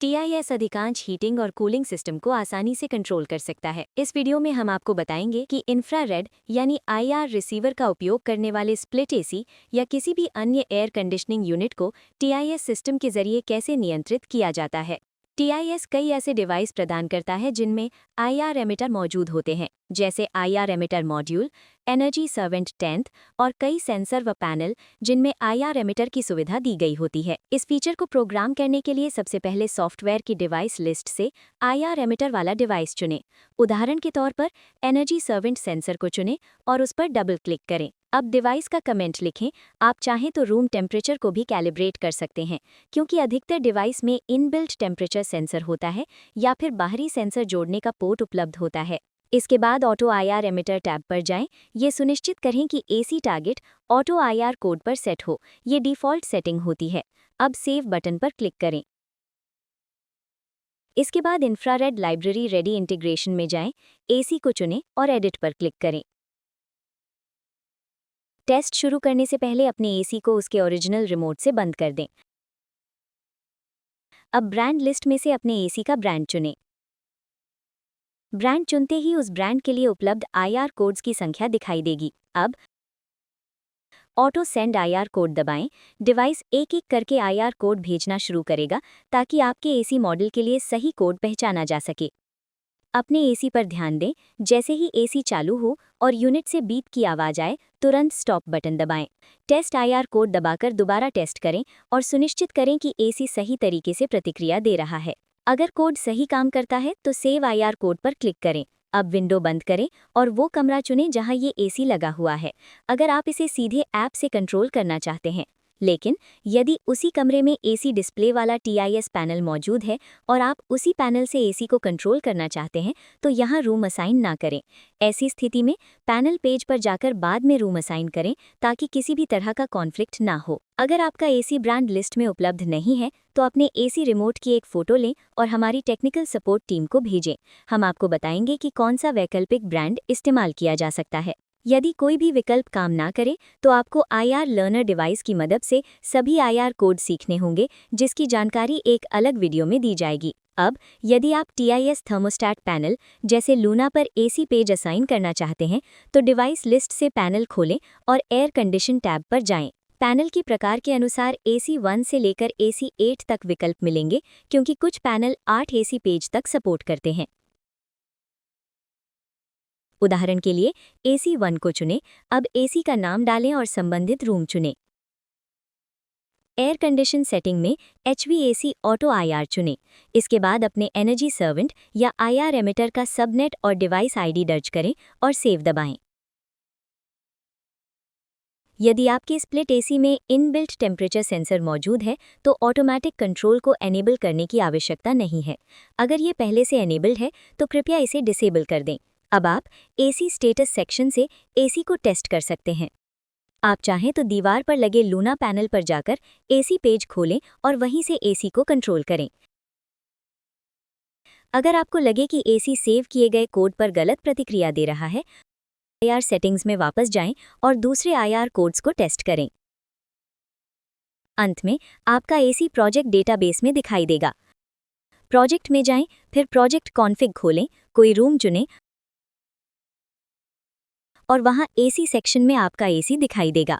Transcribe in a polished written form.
TIS अधिकांश heating और cooling system को आसानी से कंट्रोल कर सकता है। इस वीडियो में हम आपको बताएंगे कि इंफ्रारेड यानी IR रिसीवर का उपयोग करने वाले स्प्लिट AC या किसी भी अन्य एयर कंडीशनिंग यूनिट को TIS सिस्टम के जरिए कैसे नियंत्रित किया जाता है। TIS कई ऐसे डिवाइस प्रदान करता है जिनमें IR एमिटर मौजूद होते हैं, जैसे IR emitter module, energy servant 10th और कई सेंसर व पैनल जिनमें IR एमिटर की सुविधा दी गई होती है। इस फीचर को प्रोग्राम करने के लिए सबसे पहले सॉफ्टवेयर की डिवाइस लिस्ट से IR एमिटर वाला डिवाइस चुनें। उदाहरण के तौर पर एनर्जी सर्वेंट सेंसर को चुनें और उस पर डबल क्लिक करें। अब डिवाइस का कमेंट लिखें। आप चाहें तो रूम टेम्परेचर को भी कैलिब्रेट कर सकते हैं, क्योंकि अधिकतर डिवाइस में इनबिल्ट टेम्परेचर सेंसर होता है या फिर बाहरी सेंसर जोड़ने का पोर्ट उपलब्ध होता है। इसके बाद ऑटो IR एमिटर टैब पर जाएं। ये सुनिश्चित करें कि AC target auto IR code पर सेट हो। ये डिफ़ॉल्ट सेटिंग होती है। अब सेव बटन पर क्लिक करें। इसके बाद इंफ्रारेड लाइब्रेरी रेडी इंटीग्रेशन में जाएं, AC को चुनें और एडिट पर क्लिक करें। टेस्ट शुरू करने से पहले अपने AC को उसके ओरिजिनल रिमोट से बंद कर दें। अब ब्रांड लिस्ट में से अपने AC का ब्रांड चुनें। ब्रांड चुनते ही उस ब्रांड के लिए उपलब्ध IR कोड्स की संख्या दिखाई देगी। अब ऑटो सेंड IR कोड दबाएं। डिवाइस एक एक करके IR कोड भेजना शुरू करेगा ताकि आपके AC मॉडल के लिए सही कोड पहचाना जा सके। अपने AC पर ध्यान दें। जैसे ही AC चालू हो और यूनिट से बीप की आवाज़ आए, तुरंत स्टॉप बटन दबाएं। टेस्ट IR कोड दबाकर दोबारा टेस्ट करें और सुनिश्चित करें कि AC सही तरीके से प्रतिक्रिया दे रहा है। अगर कोड सही काम करता है तो सेव IR कोड पर क्लिक करें। अब विंडो बंद करें और वो कमरा चुनें जहां ये AC लगा हुआ है, अगर आप इसे सीधे ऐप से कंट्रोल करना चाहते हैं। लेकिन यदि उसी कमरे में AC डिस्प्ले वाला TIS पैनल मौजूद है और आप उसी पैनल से AC को कंट्रोल करना चाहते हैं, तो यहाँ रूम असाइन ना करें। ऐसी स्थिति में पैनल पेज पर जाकर बाद में रूम असाइन करें ताकि किसी भी तरह का कॉन्फ्लिक्ट ना हो। अगर आपका AC ब्रांड लिस्ट में उपलब्ध नहीं है तो अपने AC रिमोट की एक फ़ोटो लें और हमारी टेक्निकल सपोर्ट टीम को भेजें। हम आपको बताएंगे कि कौन सा वैकल्पिक ब्रांड इस्तेमाल किया जा सकता है। यदि कोई भी विकल्प काम ना करे तो आपको IR लर्नर डिवाइस की मदद से सभी IR कोड सीखने होंगे, जिसकी जानकारी एक अलग वीडियो में दी जाएगी। अब यदि आप TIS थर्मोस्टैट पैनल जैसे लूना पर AC पेज असाइन करना चाहते हैं तो डिवाइस लिस्ट से पैनल खोलें और एयर कंडीशन टैब पर जाएं। पैनल की प्रकार के अनुसार AC 1 से लेकर AC 8 तक विकल्प मिलेंगे, क्योंकि कुछ पैनल 8 AC पेज तक सपोर्ट करते हैं। उदाहरण के लिए AC 1 को चुनें। अब AC का नाम डालें और संबंधित रूम चुनें। एयर कंडीशन सेटिंग में HVAC ऑटो IR चुनें। इसके बाद अपने एनर्जी सर्वेंट या IR एमिटर का सबनेट और डिवाइस ID दर्ज करें और सेव दबाएं। यदि आपके स्प्लिट AC में इनबिल्ट टेम्परेचर सेंसर मौजूद है तो ऑटोमेटिक कंट्रोल को एनेबल करने की आवश्यकता नहीं है। अगर ये पहले से एनेबल्ड है तो कृपया इसे डिसेबल कर दें। अब आप AC स्टेटस सेक्शन से AC को टेस्ट कर सकते हैं। आप चाहें तो दीवार पर लगे लूना पैनल पर जाकर AC पेज खोलें और वहीं से AC को कंट्रोल करें। अगर आपको लगे कि AC सेव किए गए कोड पर गलत प्रतिक्रिया दे रहा है, IR सेटिंग्स में वापस जाएं और दूसरे IR कोड्स को टेस्ट करें। अंत में आपका AC प्रोजेक्ट डेटाबेस में दिखाई देगा। प्रोजेक्ट में जाएं, फिर प्रोजेक्ट कॉन्फ़िग खोलें, कोई रूम चुनें और वहां AC सेक्शन में आपका AC दिखाई देगा।